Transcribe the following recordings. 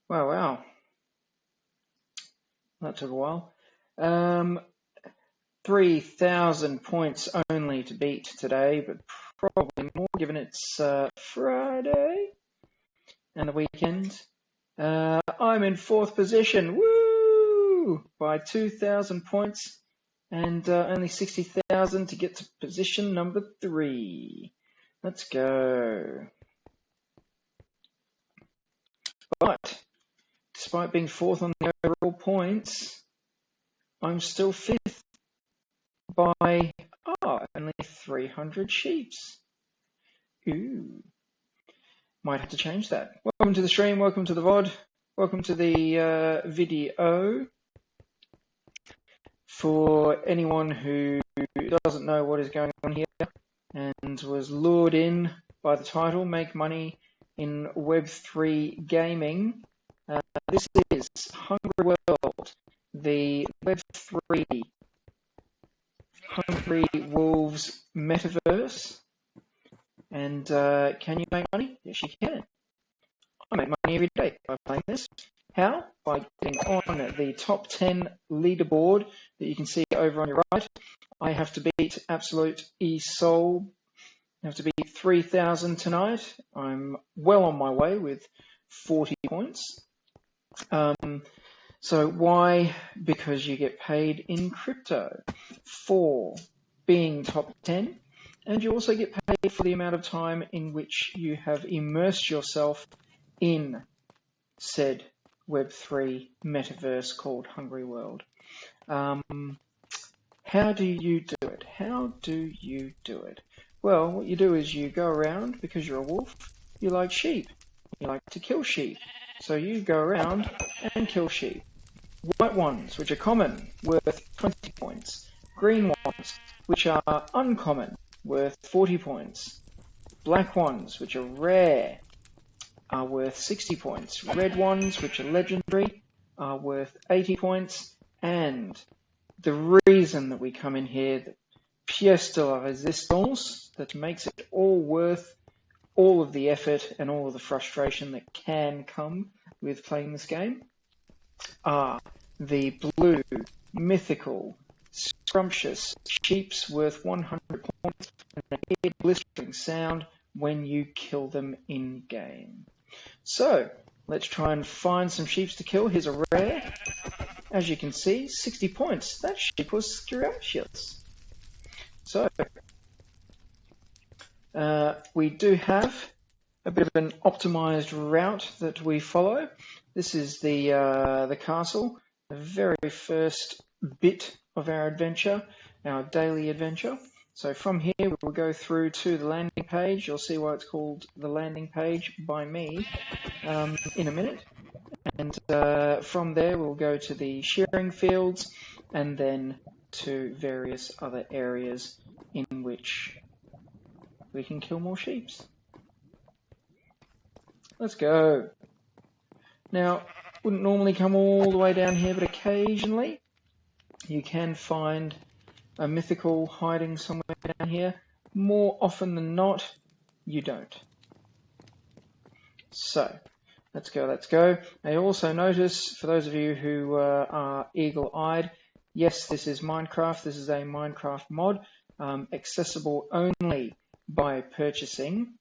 Wow. That took a while. 3,000 points only to beat today, but probably more given it's Friday and the weekend. I'm in 4th position, woo! By 2,000 points and only 60,000 to get to position number 3. Let's go. But despite being 4th on the overall points, I'm still 5th by only 300 sheeps. Ooh. Might have to change that. Welcome to the stream, welcome to the VOD, welcome to the video. For anyone who doesn't know what is going on here and was lured in by the title, Make Money in Web3 Gaming, this is Hungry World, the Web3 Hungry Wolves metaverse. And can you make money? Yes, you can. I make money every day by playing this. How? By getting on the top 10 leaderboard that you can see over on your right. I have to beat Absolute eSoul. I have to beat 3,000 tonight. I'm well on my way with 40 points. So why? Because you get paid in crypto for being top 10. And you also get paid for the amount of time in which you have immersed yourself in said Web3 metaverse called Hungry World. How do you do it? How do you do it? Well, what you do is you go around, because you're a wolf, you like sheep. You like to kill sheep. So you go around and kill sheep. White ones, which are common, worth 20 points. Green ones, which are uncommon, worth 40 points. Black ones, which are rare, are worth 60 points. Red ones, which are legendary, are worth 80 points. And the reason that we come in here, the pièce de la résistance, that makes it all worth all of the effort and all of the frustration that can come with playing this game, are the blue mythical scrumptious sheeps worth 100 points and they hear blistering sound when you kill them in game. So let's try and find some sheep to kill. Here's a rare. As you can see, 60 points. That sheep was scrumptious. So we do have a bit of an optimized route that we follow. This is the castle, the very first bit of our adventure, our daily adventure. So from here we will go through to the landing page. You'll see why it's called the landing page by me in a minute. And from there we'll go to the shearing fields and then to various other areas in which we can kill more sheep. Let's go. Now, wouldn't normally come all the way down here, but occasionally you can find a mythical hiding somewhere down here. More often than not, you don't. So, let's go, let's go. I also notice, for those of you who are eagle-eyed, yes, this is Minecraft. This is a Minecraft mod, accessible only by purchasing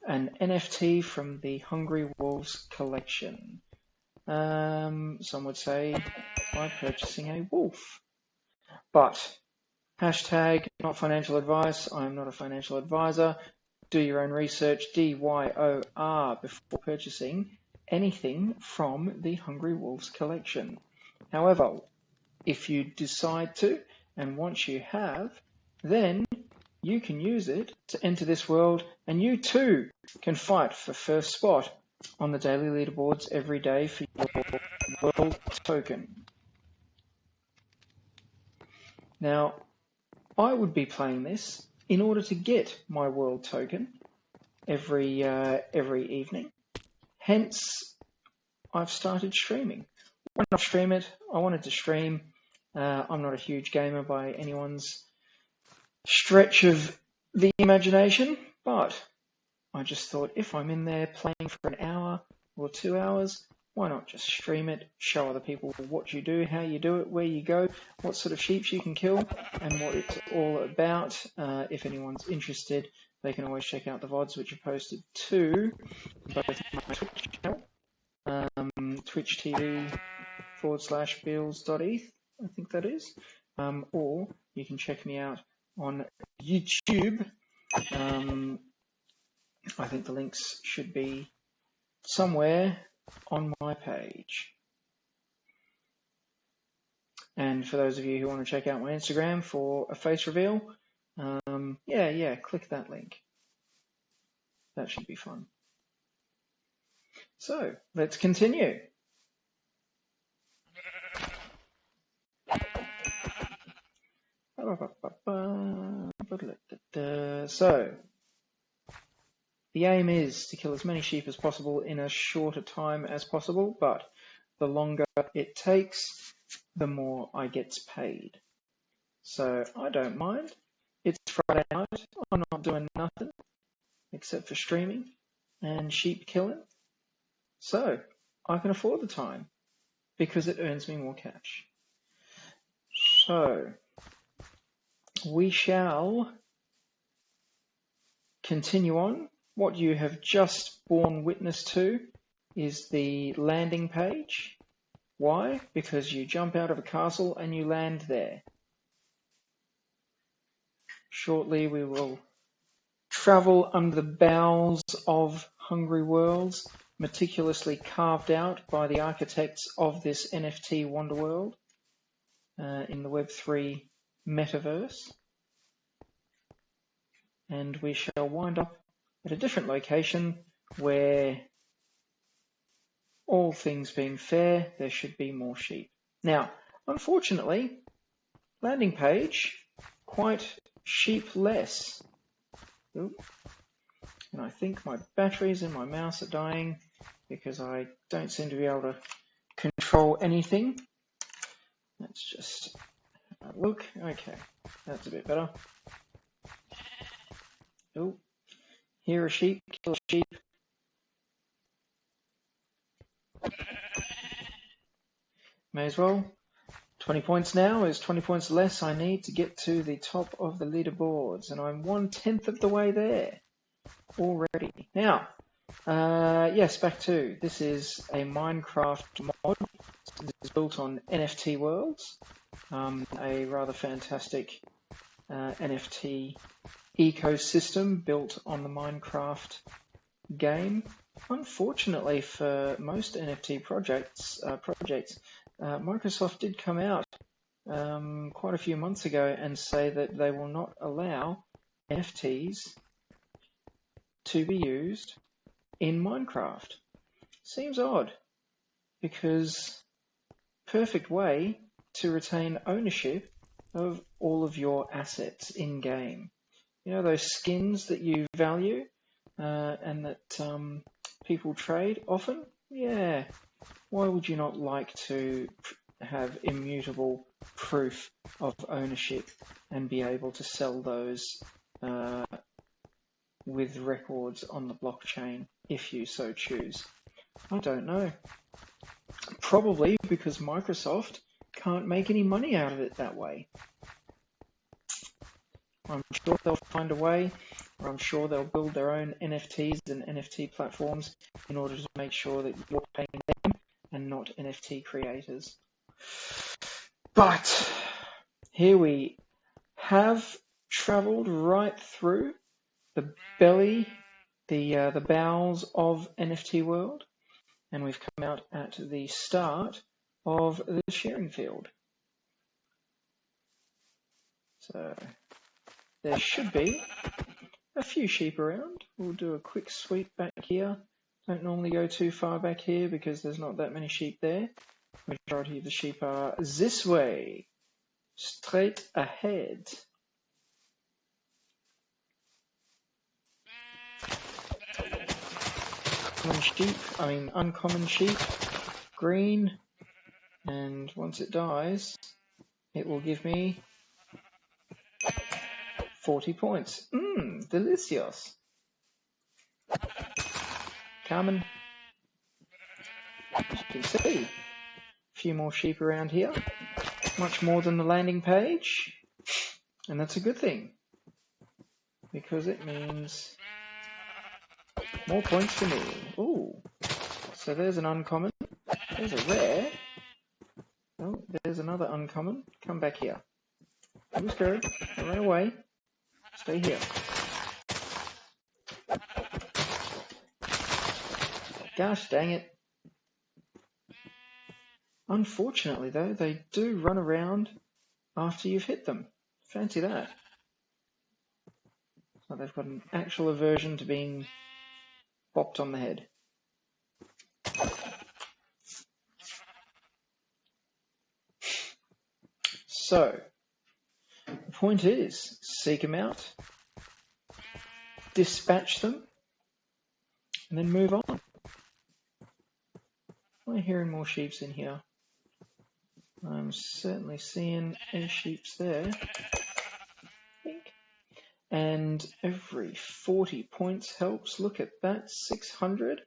an NFT from the Hungry Wolves collection. Some would say by purchasing a wolf. But, hashtag not financial advice. I'm not a financial advisor. Do your own research, DYOR, before purchasing anything from the Hungry Wolves collection. However, if you decide to, and once you have, then you can use it to enter this world, and you too can fight for first spot on the daily leaderboards every day for your world token. Now, I would be playing this in order to get my world token every evening. Hence, I've started streaming. Why not stream it? I wanted to stream. I'm not a huge gamer by anyone's stretch of the imagination, but I just thought if I'm in there playing for an hour or 2 hours, why not just stream it, show other people what you do, how you do it, where you go, what sort of sheep you can kill, and what it's all about. If anyone's interested, they can always check out the VODs, which are posted to both my Twitch channel, Twitch TV/Beals.eth, I think that is, or you can check me out on YouTube. I think the links should be somewhere on my page. And for those of you who want to check out my Instagram for a face reveal, click that link. That should be fun. So, let's continue. So, the aim is to kill as many sheep as possible in as short a time as possible, but the longer it takes, the more I get paid. So I don't mind. It's Friday night. I'm not doing nothing except for streaming and sheep killing. So I can afford the time because it earns me more cash. So we shall continue on. What you have just borne witness to is the landing page. Why? Because you jump out of a castle and you land there. Shortly we will travel under the bowels of Hungry Worlds, meticulously carved out by the architects of this NFT Wonderworld in the Web3 metaverse. And we shall wind up at a different location where, all things being fair, there should be more sheep. Now, unfortunately, landing page, quite sheep-less. Ooh. And I think my batteries in my mouse are dying because I don't seem to be able to control anything. Let's just have a look. Okay, that's a bit better. Oh, hear a sheep, kill a sheep. May as well 20 points now is 20 points less I need to get to the top of the leaderboards, and I'm 1/10 of the way there already. Now, yes, back to this is a Minecraft mod. This is built on NFT Worlds, a rather fantastic NFT ecosystem built on the Minecraft game. Unfortunately for most NFT projects, Microsoft did come out quite a few months ago and say that they will not allow NFTs to be used in Minecraft. Seems odd, because perfect way to retain ownership of all of your assets in game. You know, those skins that you value and that people trade often? Yeah. Why would you not like to have immutable proof of ownership and be able to sell those with records on the blockchain if you so choose? I don't know. Probably because Microsoft can't make any money out of it that way. I'm sure they'll find a way, or I'm sure they'll build their own NFTs and NFT platforms in order to make sure that you're paying them and not NFT creators. But here we have traveled right through the belly, the bowels of NFT World, and we've come out at the start of the sharing field. So there should be a few sheep around. We'll do a quick sweep back here. Don't normally go too far back here because there's not that many sheep there. The majority of the sheep are this way, straight ahead. Uncommon sheep, green, and once it dies, it will give me 40 points. Delicious. Carmen, as you can see, a few more sheep around here, much more than the landing page, and that's a good thing because it means more points for me. Ooh, so there's an uncommon, there's a rare, oh, there's another uncommon. Come back here. Don't be scared, don't run away, stay here. Gosh dang it. Unfortunately though, they do run around after you've hit them. Fancy that. So they've got an actual aversion to being bopped on the head. So, the point is, seek them out, dispatch them, and then move on. Am I hearing more sheeps in here? I'm certainly seeing a sheeps there. And every 40 points helps. Look at that, 600.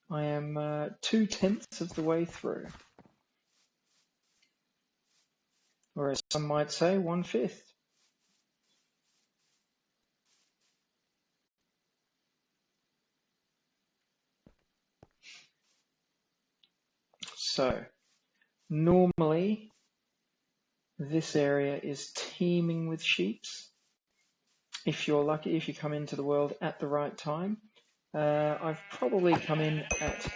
I am 2/10 of the way through. Or as some might say, 1/5. So, normally, this area is teeming with sheeps. If you're lucky, if you come into the world at the right time. I've probably come in at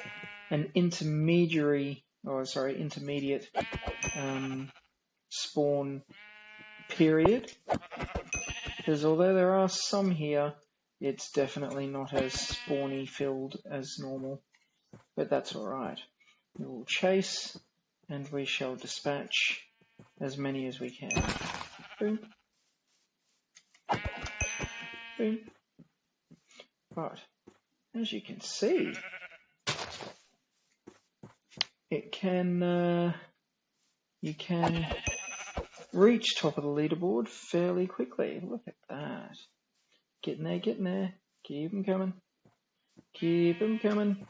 an intermediate spawn period, because although there are some here, it's definitely not as spawny filled as normal, but that's alright. We will chase and we shall dispatch as many as we can. Boom. Boom. But as you can see, it can you can reach top of the leaderboard fairly quickly. Look at that. Getting there, getting there. Keep them coming. Keep them coming.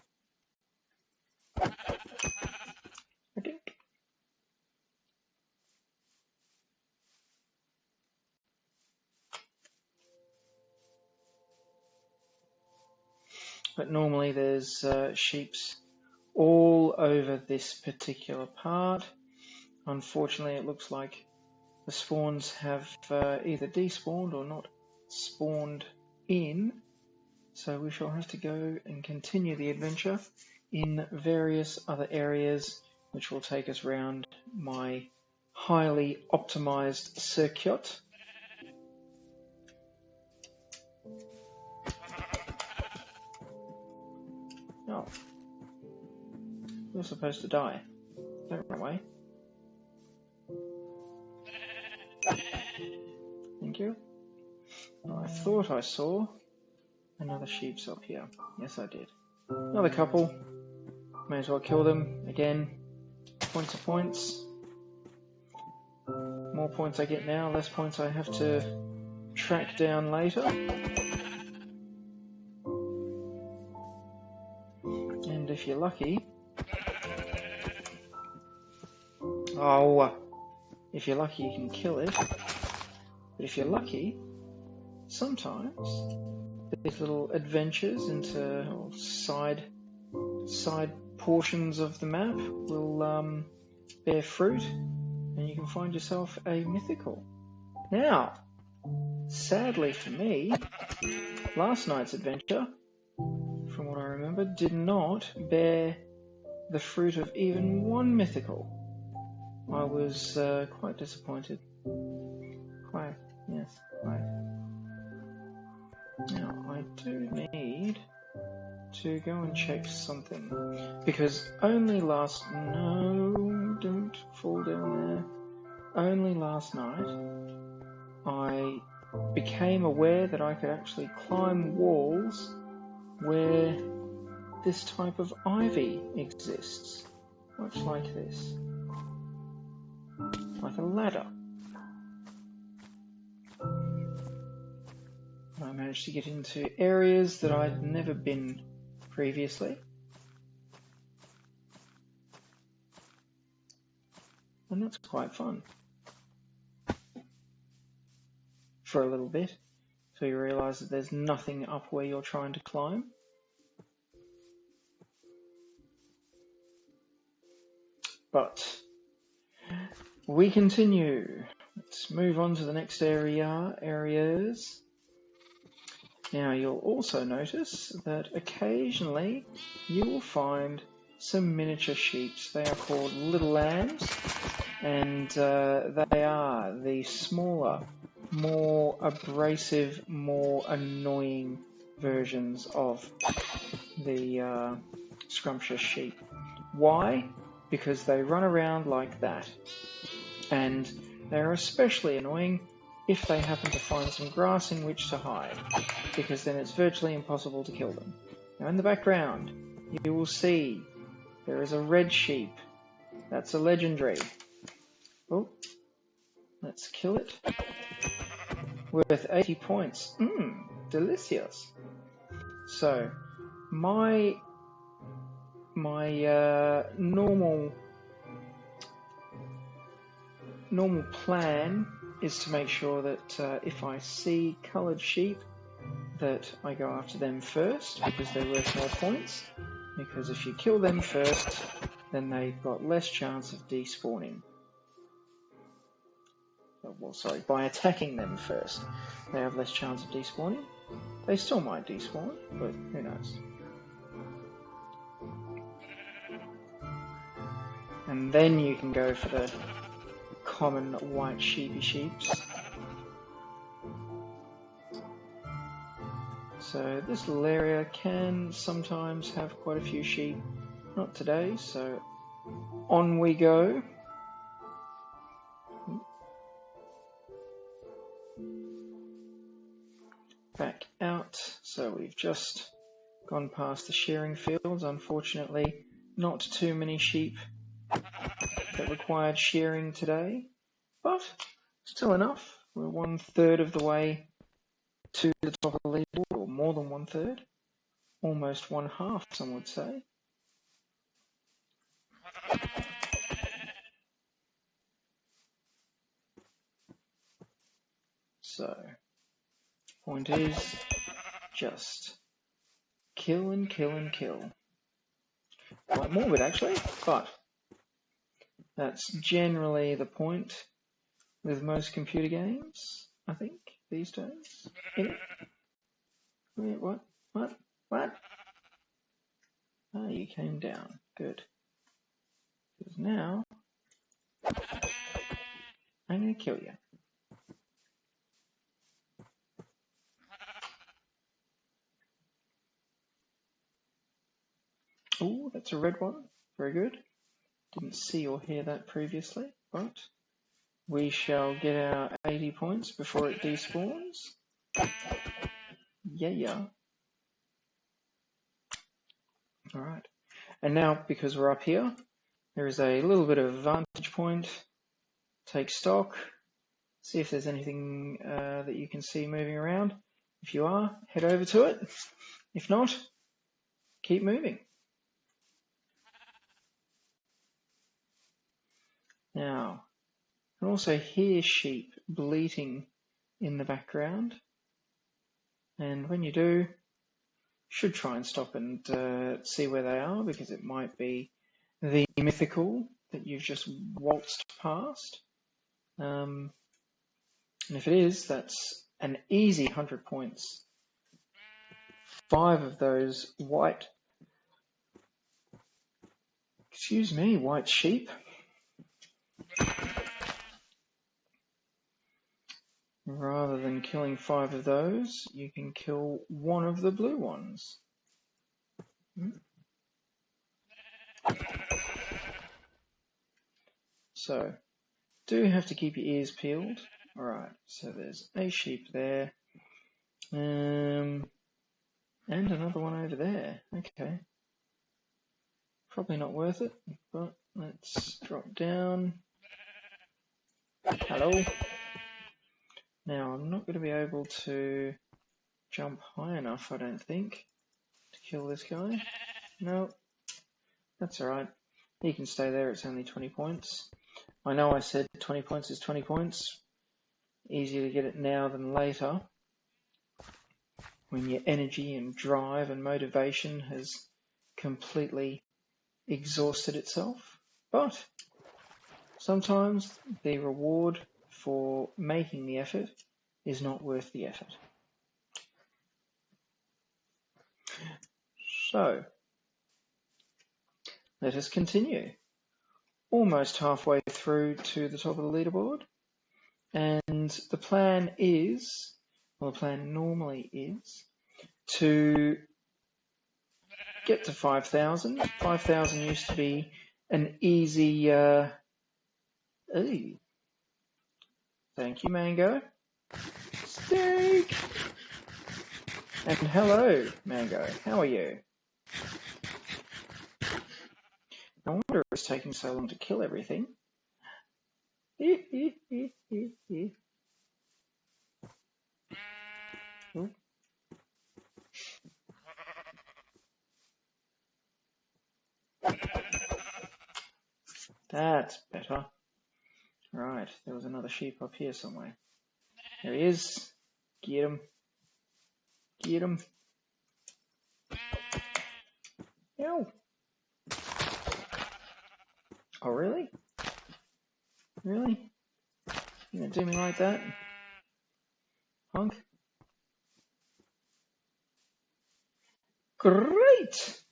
Okay. but normally there's sheeps all over this particular part. Unfortunately, it looks like the spawns have either despawned or not spawned in, so we shall have to go and continue the adventure in various other areas, which will take us round my highly optimized circuit. Oh, you're supposed to die. Don't run away. Thank you. I thought I saw another sheep's up here. Yes, I did. Another couple. May as well kill them. Again, points are points. More points I get now, less points I have to track down later. And if you're lucky... Oh, if you're lucky you can kill it. But if you're lucky, sometimes these little adventures into side portions of the map will bear fruit, and you can find yourself a mythical. Now, sadly for me, last night's adventure, from what I remember, did not bear the fruit of even one mythical. I was quite disappointed. Quite. Now, I do need to go and check something, because only last... No, don't fall down there. Only last night, I became aware that I could actually climb walls where this type of ivy exists, much like this, like a ladder. I managed to get into areas that I'd never been previously. And that's quite fun. For a little bit, so you realise that there's nothing up where you're trying to climb. But we continue. Let's move on to the next areas. Now you'll also notice that occasionally you will find some miniature sheeps. They are called little lambs, and they are the smaller, more abrasive, more annoying versions of the scrumptious sheep. Why? Because they run around like that, and they're especially annoying if they happen to find some grass in which to hide, because then it's virtually impossible to kill them. Now in the background, you will see there is a red sheep. That's a legendary. Oh, let's kill it. Worth 80 points. Delicious. So, my normal plan is to make sure that if I see coloured sheep, that I go after them first, because they're worth more points. Because if you kill them first, then they've got less chance of despawning. Well, sorry, by attacking them first, they have less chance of despawning. They still might despawn, but who knows. And then you can go for the common white sheepy sheeps. So this little area can sometimes have quite a few sheep. Not today, so on we go. Back out. So we've just gone past the shearing fields. Unfortunately, not too many sheep that required shearing today, but still enough. We're 1/3 of the way to the top of the leaderboard, or more than 1/3, almost 1/2, some would say. So, point is, just kill and kill and kill. Quite morbid actually, but that's generally the point with most computer games, I think, these days. Wait, what? What? Oh, you came down. Good. Because now I'm going to kill you. Oh, that's a red one. Very good. Didn't see or hear that previously, but we shall get our 80 points before it despawns. Yeah. All right. And now, because we're up here, there is a little bit of vantage point. Take stock. See if there's anything that you can see moving around. If you are, head over to it. If not, keep moving. Now, you can also hear sheep bleating in the background. And when you do, you should try and stop and see where they are, because it might be the mythical that you've just waltzed past. And if it is, that's an easy 100 points. 5 of those white sheep. Rather than killing 5 of those, you can kill 1 of the blue ones. So, do have to keep your ears peeled. Alright, so there's a sheep there. And another one over there. Okay. Probably not worth it, but let's drop down. Hello. Now, I'm not going to be able to jump high enough, I don't think, to kill this guy. No, that's alright. He can stay there, it's only 20 points. I know I said 20 points is 20 points. Easier to get it now than later, when your energy and drive and motivation has completely exhausted itself. But sometimes the reward for making the effort is not worth the effort. So, let us continue. Almost halfway through to the top of the leaderboard. And the plan is, well, the plan normally is, to get to 5,000. 5,000 used to be an easy... Ooh. Thank you, Mango. Steak! And hello, Mango. How are you? No wonder it's taking so long to kill everything. Ooh. That's better. Right, there was another sheep up here somewhere. There he is. Get him. Get him. Ow. Oh, really? Really? You gonna do me like that? Punk? Great!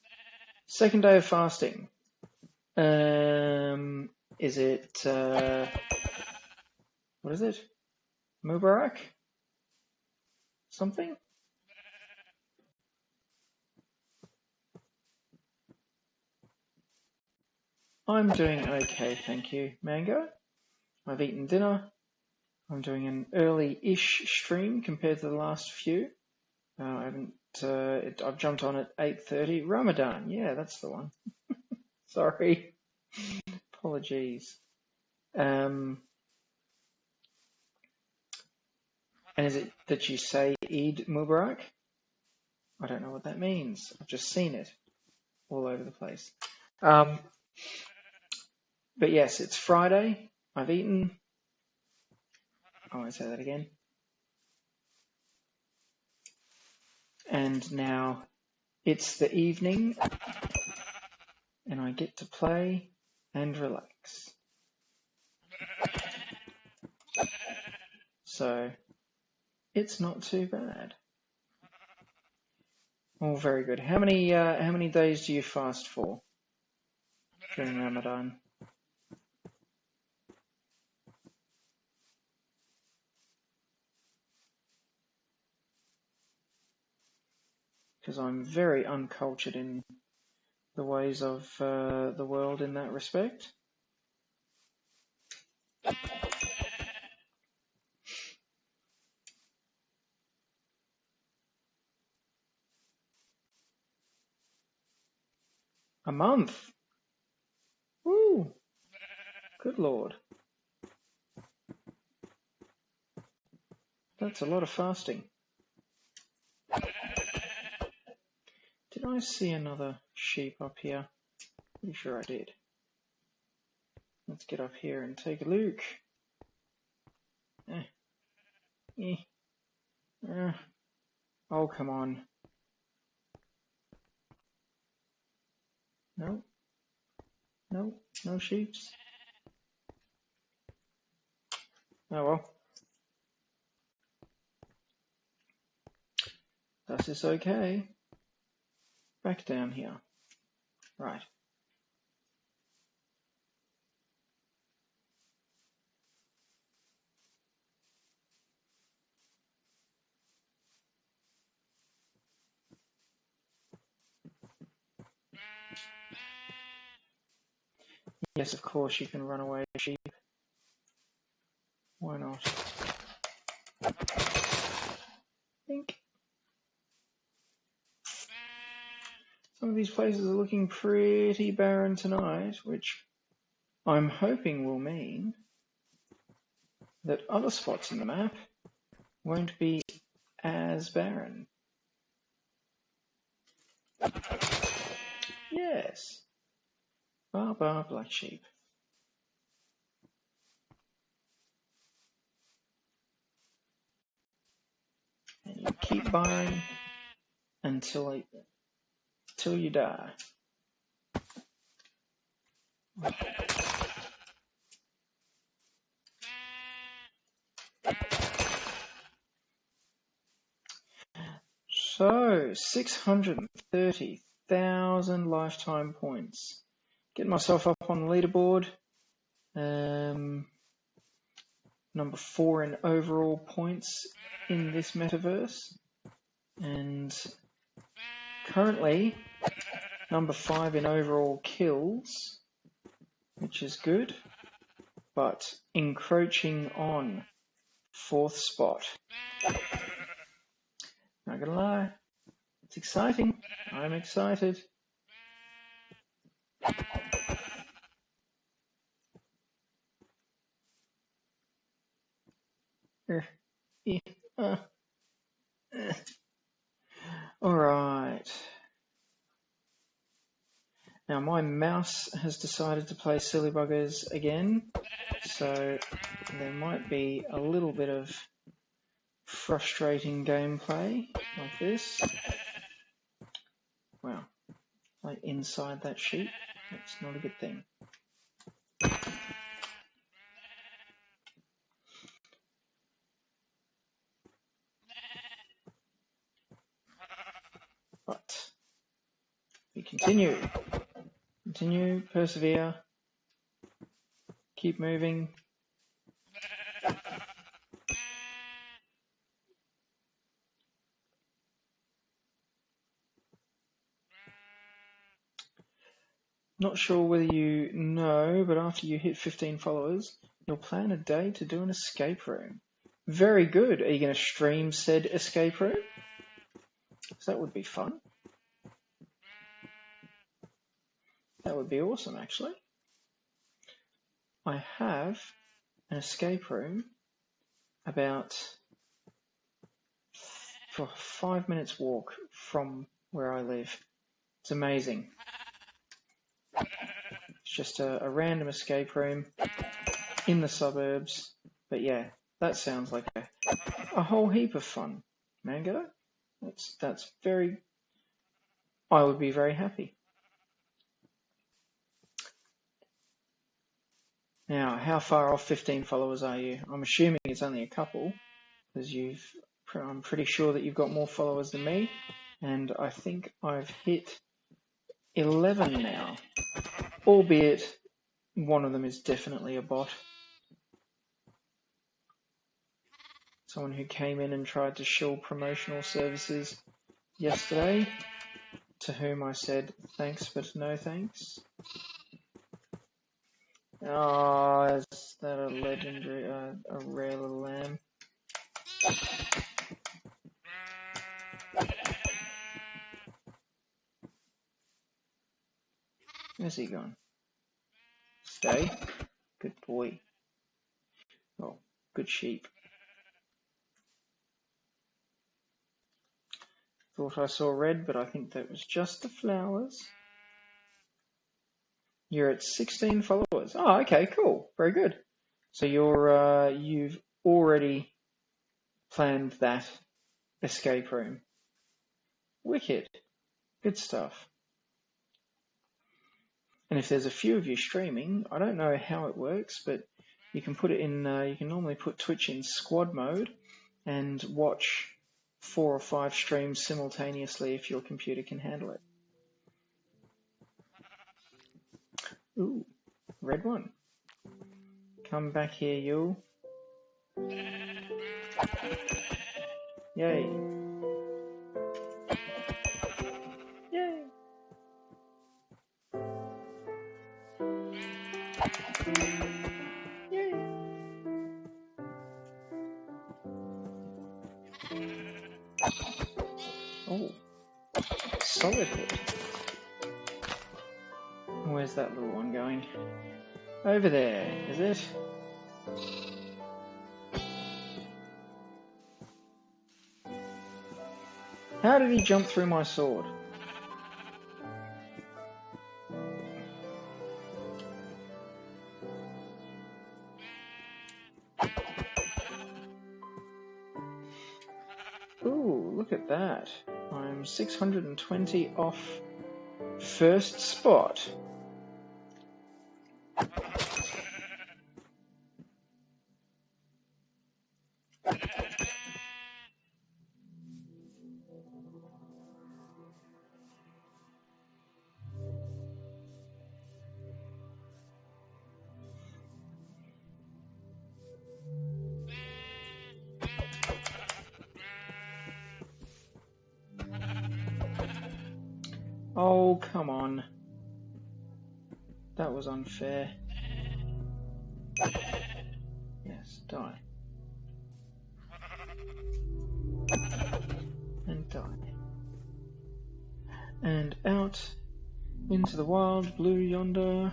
Second day of fasting. Is it, what is it? Mubarak? Something? I'm doing okay, thank you, Mango. I've eaten dinner. I'm doing an early-ish stream compared to the last few. I haven't. I've jumped on at 8:30. Ramadan, yeah, that's the one. Sorry, apologies. And is it that you say Eid Mubarak? I don't know what that means. I've just seen it all over the place. But yes, it's Friday. I've eaten. I won't say that again. And now It's the evening and I get to play and relax. So it's not too bad. All very good. How many days do you fast for during Ramadan? Because I'm very uncultured in the ways of the world in that respect. A month? Woo! Good Lord. That's a lot of fasting. Did I see another sheep up here? Pretty sure I did. Let's get up here and take a look. Oh, come on. No. No, no sheeps. Oh well. Das ist okay. Back down here. Right. Yes, of course you can run away, sheep. Why not? Think. Some of these places are looking pretty barren tonight, which I'm hoping will mean that other spots in the map won't be as barren. Yes. Bar, black sheep. And you keep buying until you die. So, 630,000 lifetime points. Getting myself up on the leaderboard. Number 4 in overall points in this metaverse. And currently, number 5 in overall kills, which is good, but encroaching on 4th spot. Not gonna lie, it's exciting. I'm excited. Alright. Now my mouse has decided to play silly buggers again, so there might be a little bit of frustrating gameplay like this. Wow, like inside that sheep, that's not a good thing. But we continue, persevere, keep moving. Not sure whether you know, but after you hit 15 followers, you'll plan a day to do an escape room. Very good. Are you going to stream said escape room? So that would be fun. That would be awesome, actually. I have an escape room about 5 minutes walk from where I live. It's amazing. It's just a random escape room in the suburbs. But yeah, that sounds like a whole heap of fun. Mango? That's very I would be very happy. Now, how far off 15 followers are you? I'm assuming it's only a couple, because I'm pretty sure that you've got more followers than me, and I think I've hit 11 now, albeit one of them is definitely a bot. Someone who came in and tried to shill promotional services yesterday, to whom I said thanks but no thanks. Oh, is that a legendary, a rare little lamb? Where's he gone? Stay. Good boy. Oh, good sheep. Thought I saw red, but I think that was just the flowers. You're at 16 followers. Oh, okay, cool. Very good. So you've already planned that escape room. Wicked. Good stuff. And if there's a few of you streaming, I don't know how it works, but you can put it in, you can normally put Twitch in squad mode and watch 4 or 5 streams simultaneously if your computer can handle it. Ooh, red one. Come back here, you. Yay. Yay. Yay. Oh, solid hit. Where's that little one going? Over there, is it? How did he jump through my sword? Ooh, look at that. I'm 620 off first spot. Oh, come on. That was unfair. Yes, die. And die. And out into the wild blue yonder,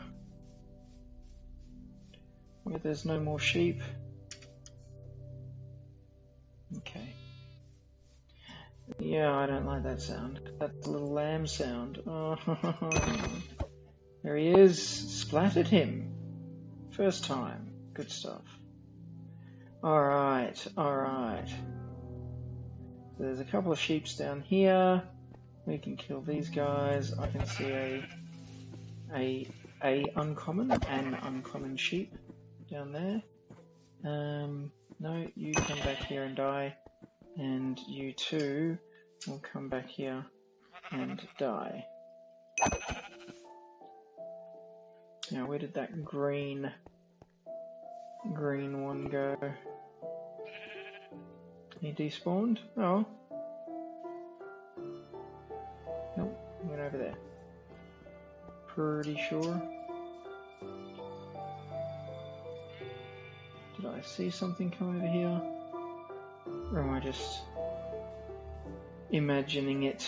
where there's no more sheep. Okay. Yeah, I don't like that sound. That's a little lamb sound. Oh, there he is. Splattered him. First time. Good stuff. Alright, alright. So there's a couple of sheeps down here. We can kill these guys. I can see an uncommon sheep down there. No, you come back here and die. And you too will come back here and die. Now, where did that green one go? He despawned? Oh. Nope, he went over there. Pretty sure. Did I see something come over here? Or am I just imagining it?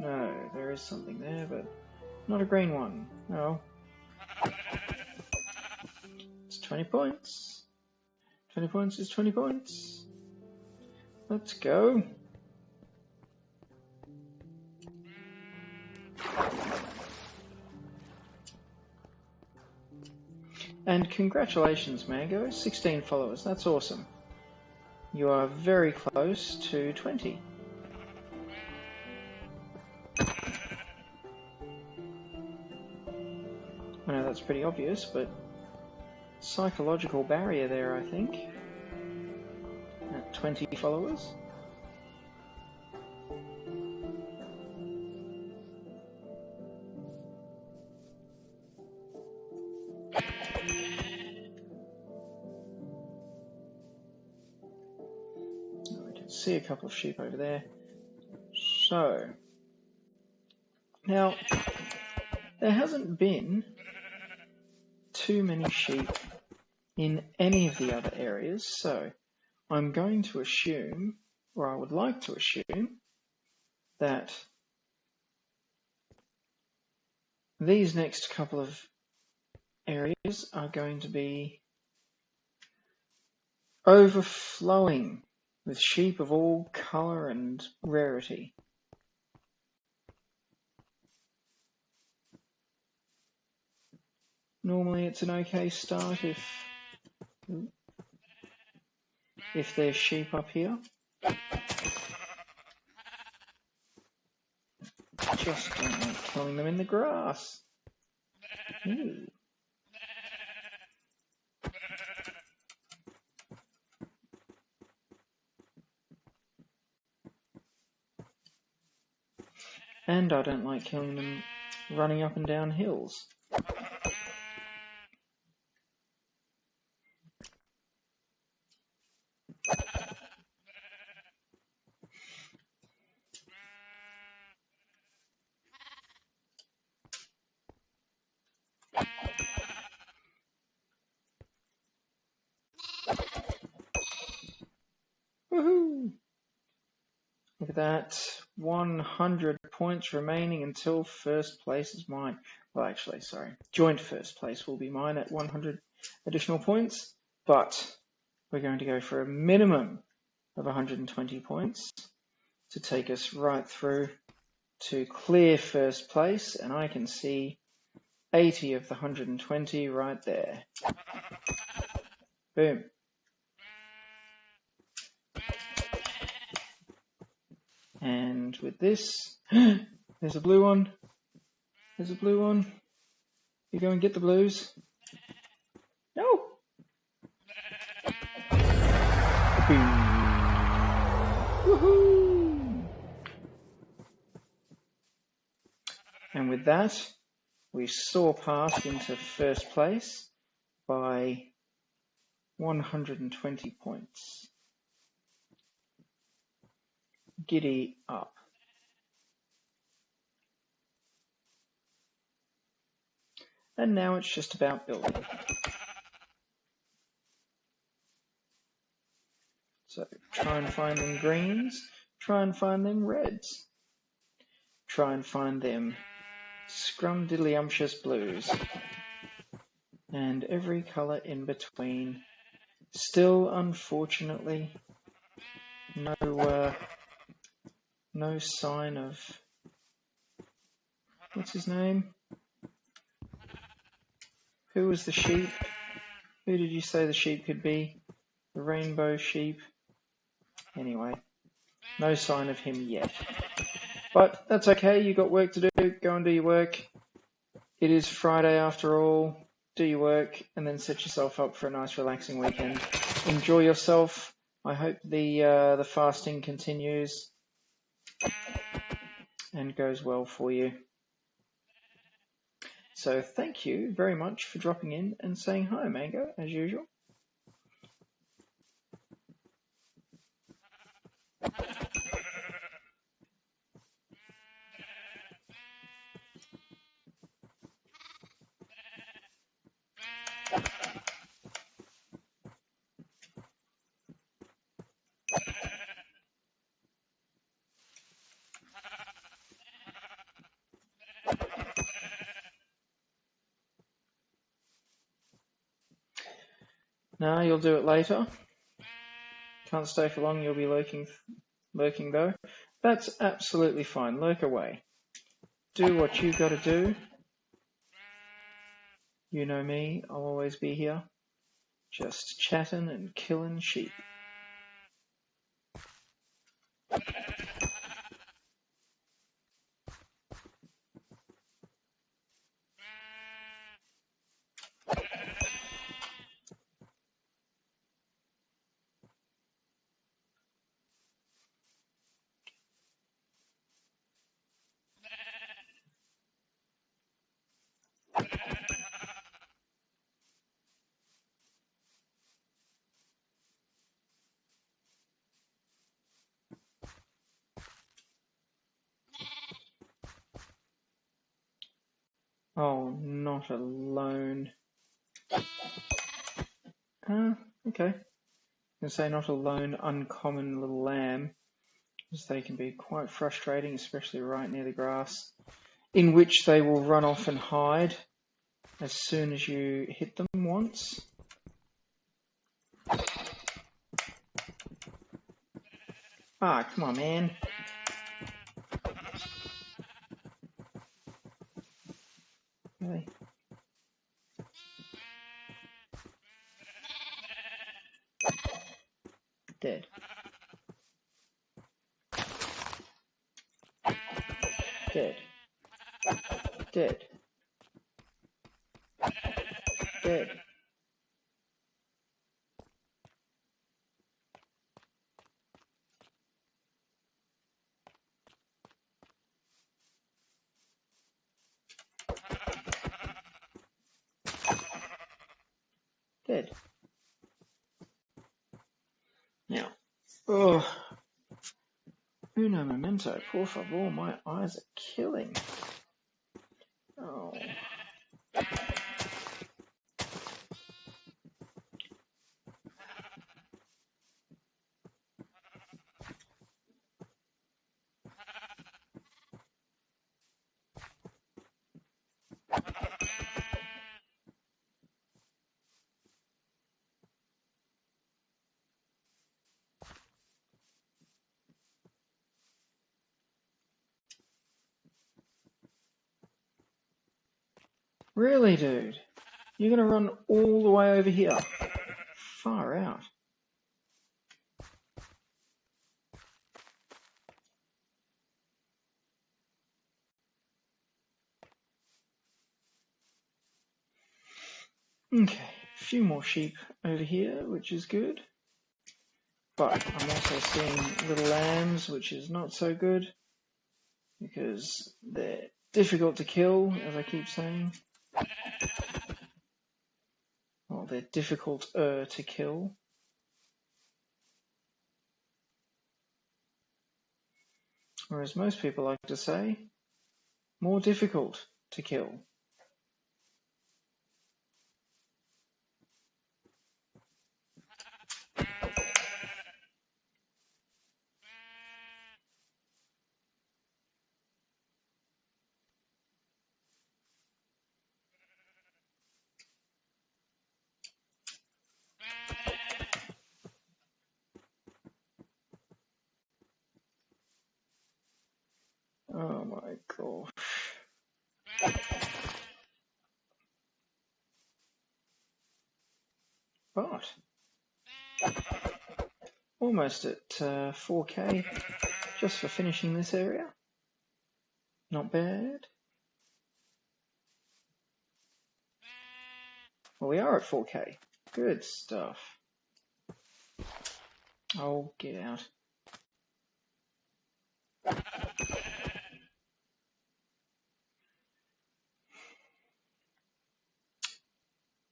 No, there is something there, but not a green one. Oh. It's 20 points. 20 points is 20 points. Let's go. And congratulations, Mango. 16 followers. That's awesome. You are very close to 20. it's pretty obvious, but psychological barrier there, I think. At 20 followers. We can see a couple of sheep over there. So, now, there hasn't been too many sheep in any of the other areas, so I'm going to assume, or I would like to assume, that these next couple of areas are going to be overflowing with sheep of all colour and rarity. Normally it's an okay start if there's sheep up here. Just don't like killing them in the grass. Ooh. And I don't like killing them running up and down hills. Woohoo! Look at that, 100 points remaining until first place is mine. Well, actually, sorry, joint first place will be mine at 100 additional points, but we're going to go for a minimum of 120 points to take us right through to clear first place, and I can see 80 of the 120 right there. Boom. And with this, there's a blue one. There's a blue one. You go and get the blues. No. Woohoo! And with that, we soar past into first place by 120 points. Giddy up. And now it's just about building. So try and find them greens, try and find them reds, try and find them scrumdiddlyumptious blues, and every colour in between. Still, unfortunately, no sign of, what's his name? Who was the sheep? Who did you say the sheep could be? The rainbow sheep? Anyway, no sign of him yet. But that's okay, you got work to do, go and do your work. It is Friday after all, do your work and then set yourself up for a nice relaxing weekend. Enjoy yourself. I hope the fasting continues and goes well for you. So thank you very much for dropping in and saying hi, Mango, as usual. No, you'll do it later. Can't stay for long, you'll be lurking though. That's absolutely fine, lurk away. Do what you gotta do. You know me, I'll always be here. Just chatting and killing sheep. Oh, not alone. Okay. I'm going to say not a lone, uncommon little lamb, because they can be quite frustrating, especially right near the grass, in which they will run off and hide as soon as you hit them once. Ah, come on, man. Really? Dead. Dead. Dead. Dead. Dead. Now, oh, uno momento, por favor, my eyes are killing. Oh. Really, dude? You're going to run all the way over here? Far out. Okay, a few more sheep over here, which is good. But I'm also seeing little lambs, which is not so good, because they're difficult to kill, as I keep saying. Well, they're difficult to kill. Or as most people like to say, more difficult to kill. Oh my gosh. But almost at 4K just for finishing this area. Not bad. Well, we are at 4K. Good stuff. Oh, get out.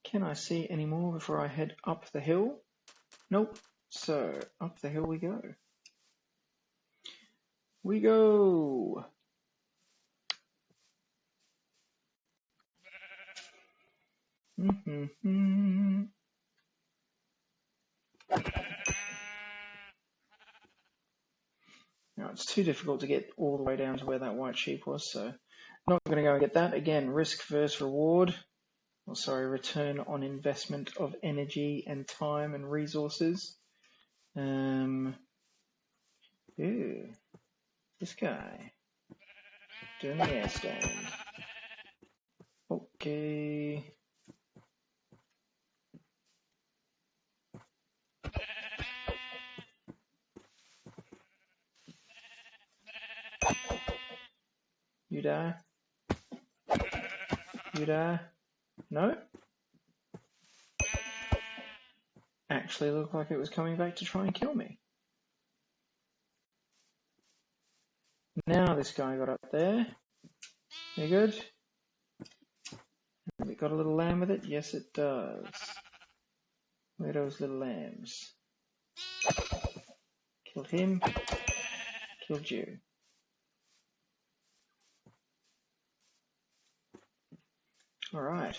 Can I see any more before I head up the hill? Nope. So, up the hill we go. We go! Now, it's too difficult to get all the way down to where that white sheep was, so I'm not going to go and get that. Again, risk versus reward. Oh, sorry, return on investment of energy and time and resources. Ooh, this guy doing the air stand. Okay. You die? You die? No? Actually looked like it was coming back to try and kill me. Now this guy got up there. You good? Has it got a little lamb with it? Yes, it does. Where are those little lambs? Killed him. Killed you. All right.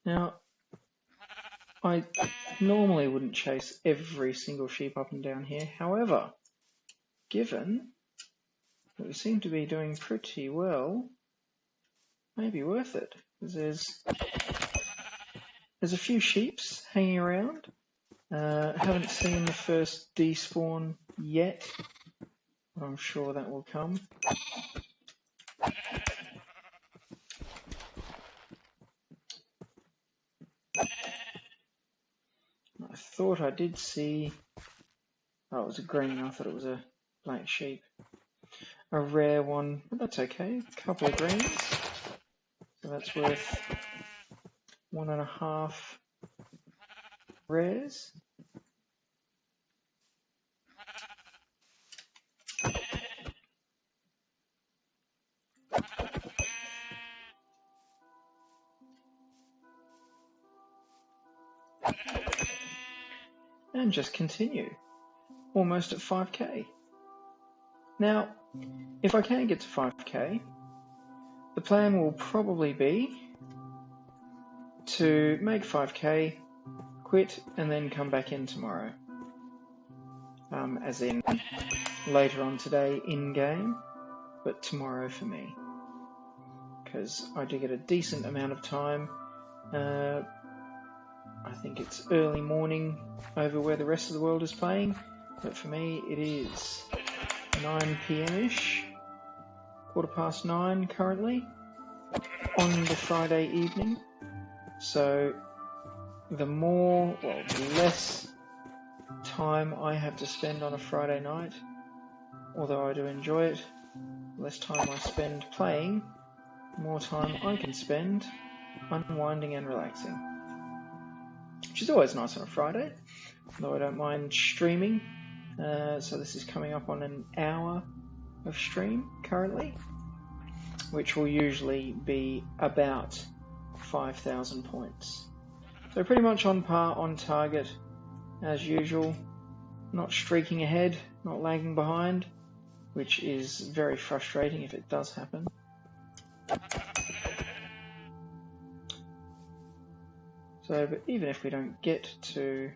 Now, I normally wouldn't chase every single sheep up and down here. However, given that we seem to be doing pretty well, maybe worth it. Because there's a few sheeps hanging around. Haven't seen the first despawn yet, but I'm sure that will come. I thought I did see, oh, it was a green, I thought it was a black sheep. A rare one, but that's okay, a couple of greens. So that's worth 1.5 rares. And just continue, almost at 5k. Now, if I can get to 5k, the plan will probably be to make 5k, quit, and then come back in tomorrow. As in later on today in-game, but tomorrow for me. Because I do get a decent amount of time. I think it's early morning over where the rest of the world is playing, but for me it is 9 PM-ish, 9:15 currently, on the Friday evening. So the less time I have to spend on a Friday night, although I do enjoy it, the less time I spend playing, the more time I can spend unwinding and relaxing. Which is always nice on a Friday, though I don't mind streaming. So this is coming up on an hour of stream currently, which will usually be about 5,000 points. So pretty much on par, on target, as usual. Not streaking ahead, not lagging behind, which is very frustrating if it does happen. So, but even if we don't get to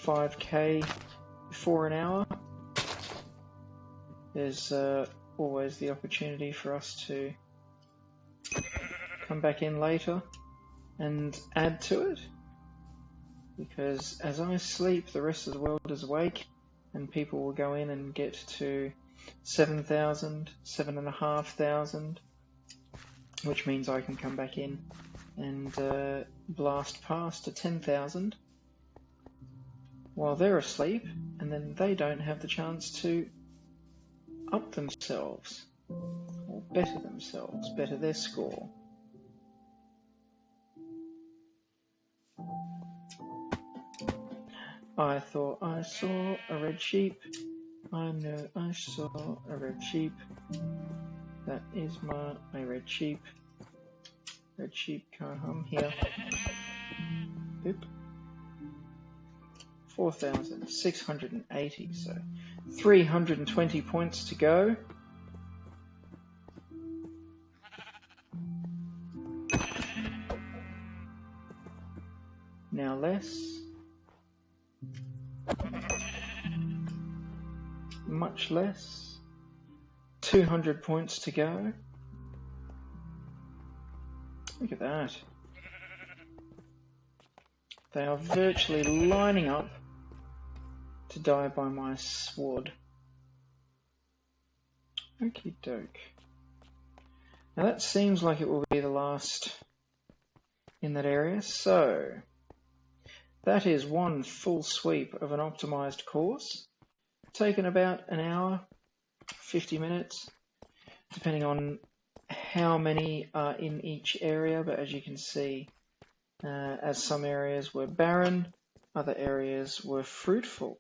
5k before an hour, there's always the opportunity for us to come back in later and add to it. Because as I sleep, the rest of the world is awake, and people will go in and get to 7,000, 7,500, which means I can come back in and blast past to 10,000 while they're asleep, and then they don't have the chance to up themselves or better themselves, better their score. I thought I saw a red sheep. I know I saw a red sheep. That is my red sheep. Red sheep can't hum here. Boop. 4,680, so 320 points to go. Now less. Much less. 200 points to go. Look at that. They are virtually lining up to die by my sword. Okie doke. Now that seems like it will be the last in that area, so that is one full sweep of an optimized course. Taken about an hour, 50 minutes, depending on how many are in each area, but as you can see, as some areas were barren, other areas were fruitful.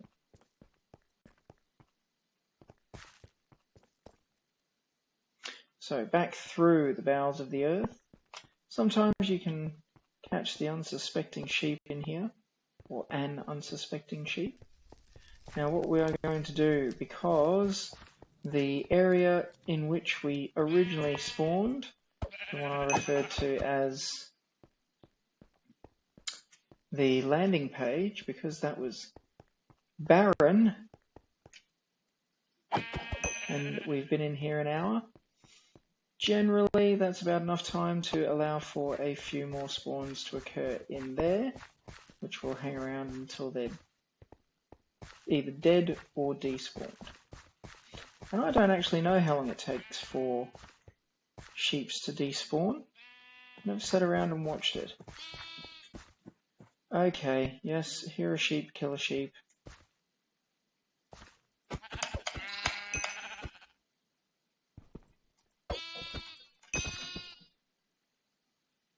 So back through the bowels of the earth, sometimes you can catch the unsuspecting sheep in here, or an unsuspecting sheep. Now what we are going to do, because the area in which we originally spawned, the one I referred to as the landing page, because that was barren, and we've been in here an hour, generally that's about enough time to allow for a few more spawns to occur in there, which will hang around until they're either dead or despawned. And I don't actually know how long it takes for sheeps to despawn. I've never sat around and watched it. Okay, yes, here a sheep, kill a sheep.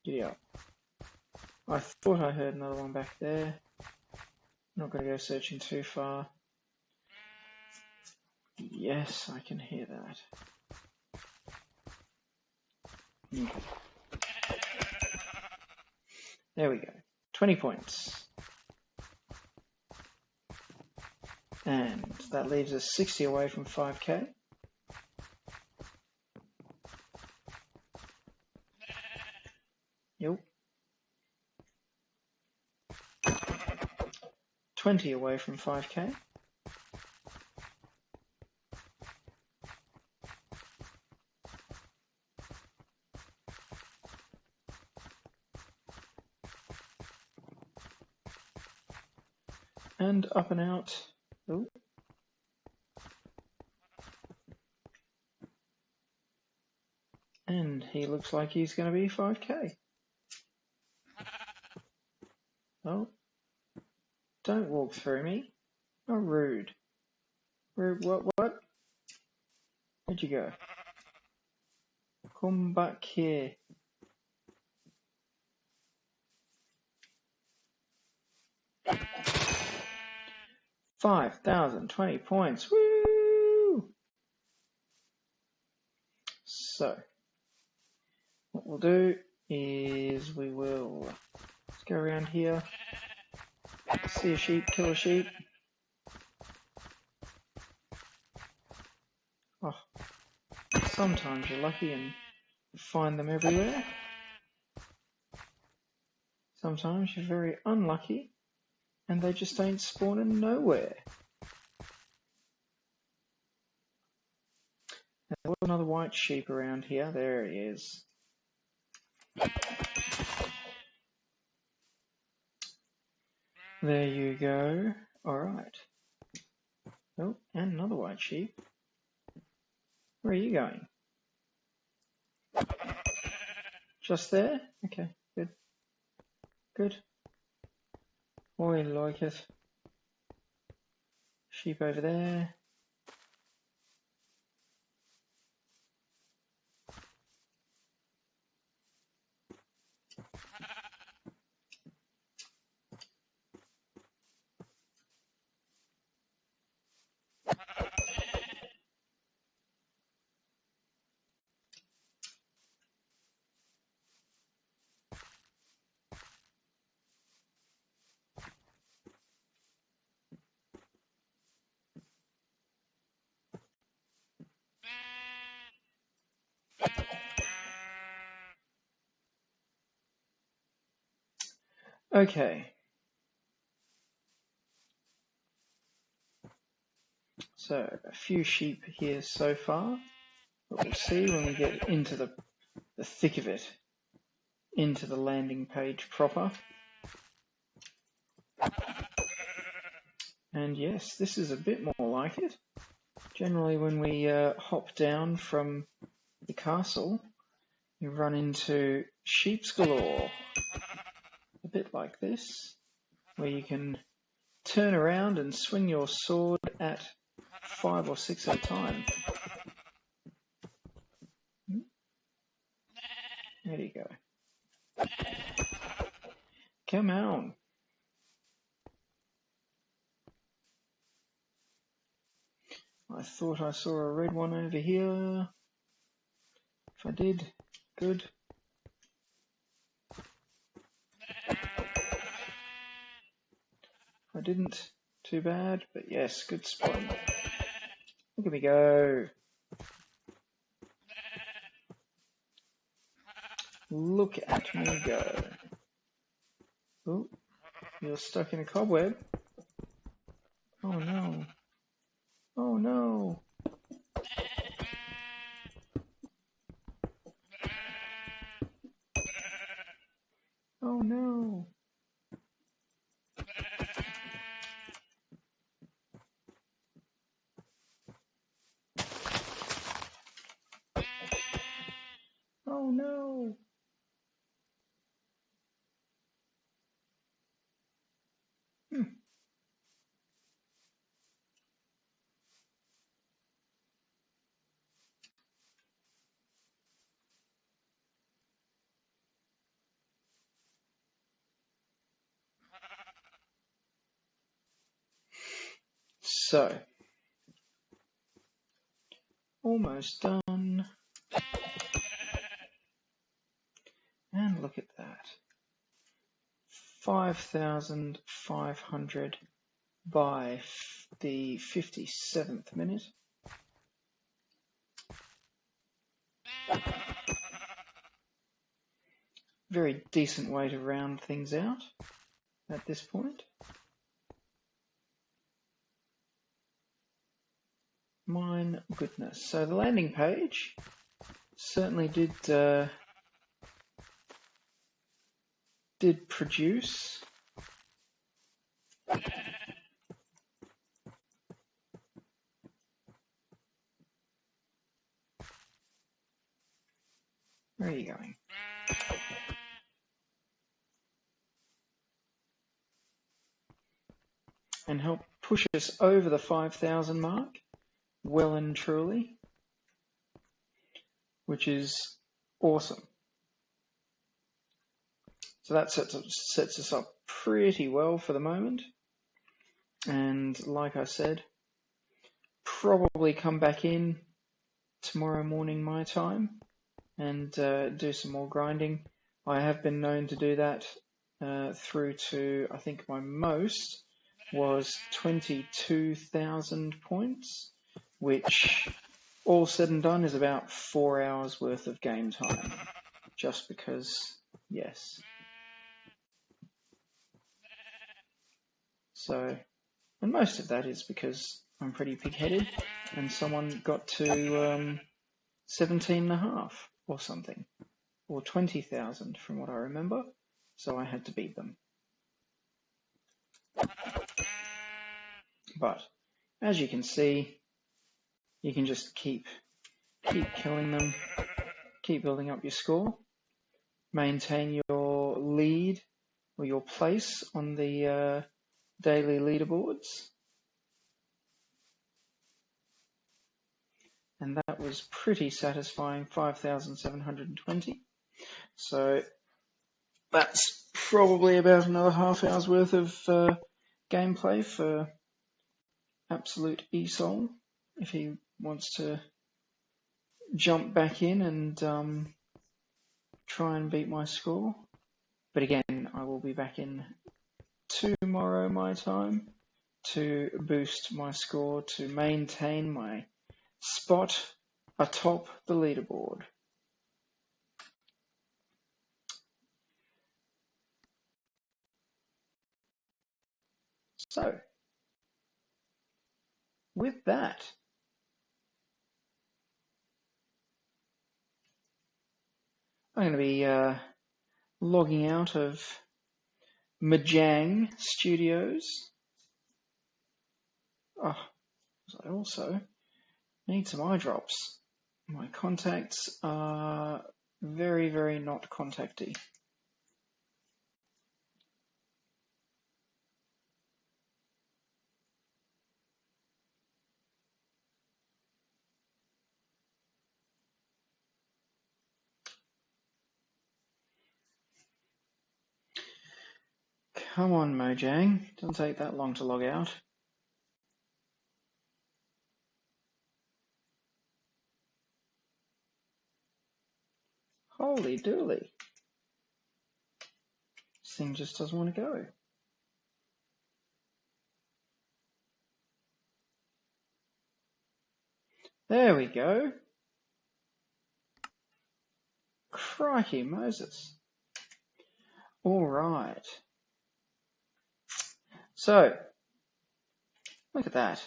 Giddy up. I thought I heard another one back there. Not going to go searching too far. Yes, I can hear that. There we go. 20 points. And that leaves us 60 away from 5k. Yep. 20 away from 5k. And up and out. Ooh. And he looks like he's going to be 5k. Oh, don't walk through me. How rude. Rude, what? Where'd you go? Come back here. $5,020 points. Woo! So, what we'll do is we will let's go around here. See a sheep, kill a sheep. Oh, sometimes you're lucky and find them everywhere. Sometimes you're very unlucky and they just ain't spawning nowhere. There was another white sheep around here. There he is. There you go. Alright. Oh, and another white sheep. Where are you going? Just there? Okay, good. Good. Oh, I like it. Sheep over there. Okay. So, a few sheep here so far. But we'll see when we get into the thick of it. Into the landing page proper. And yes, this is a bit more like it. Generally when we hop down from the castle, you run into sheep's galore. A bit like this, where you can turn around and swing your sword at 5 or 6 at a time. There you go. Come on. I thought I saw a red one over here. If I did, good. I didn't, too bad, but yes, good spotting. Look at me go. Look at me go. Oh, you're stuck in a cobweb. Oh no. Oh no. Oh no. Oh no. So, almost done. And look at that. 5,500 by the 57th minute. Very decent way to round things out at this point. My goodness. So the landing page certainly did produce. Where are you going? And help push us over the 5,000 mark, well and truly, which is awesome. So that sets us up pretty well for the moment. And like I said, probably come back in tomorrow morning my time and do some more grinding. I have been known to do that through to, I think my most was 22,000 points, which all said and done is about 4 hours worth of game time, just because, yes. So, and most of that is because I'm pretty pig-headed and someone got to 17.5 or something, or 20,000 from what I remember, so I had to beat them. But as you can see, you can just keep killing them, keep building up your score, maintain your lead or your place on the daily leaderboards. And that was pretty satisfying, 5,720. So that's probably about another half hour's worth of gameplay for Absolute eSoul if he wants to jump back in and try and beat my score. But again, I will be back in tomorrow my time to boost my score, to maintain my spot atop the leaderboard. So, with that, I'm going to be logging out of Mojang Studios. Oh, I also need some eye drops. My contacts are very, very not contacty. Come on, Mojang. Doesn't take that long to log out. Holy dooly. This thing just doesn't want to go. There we go. Crikey Moses. All right. So, look at that.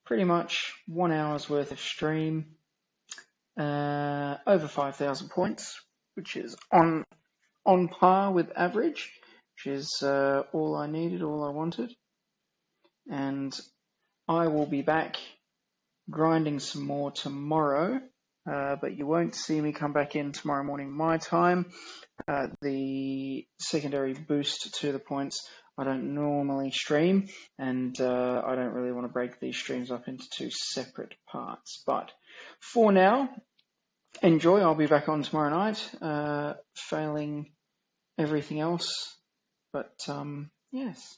Pretty much 1 hour's worth of stream. Over 5,000 points, which is on par with average, which is all I needed, all I wanted. And I will be back grinding some more tomorrow, but you won't see me come back in tomorrow morning my time. The secondary boost to the points, I don't normally stream, and I don't really want to break these streams up into two separate parts. But for now, enjoy. I'll be back on tomorrow night, failing everything else. But yes,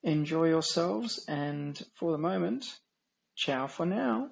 enjoy yourselves, and for the moment, ciao for now.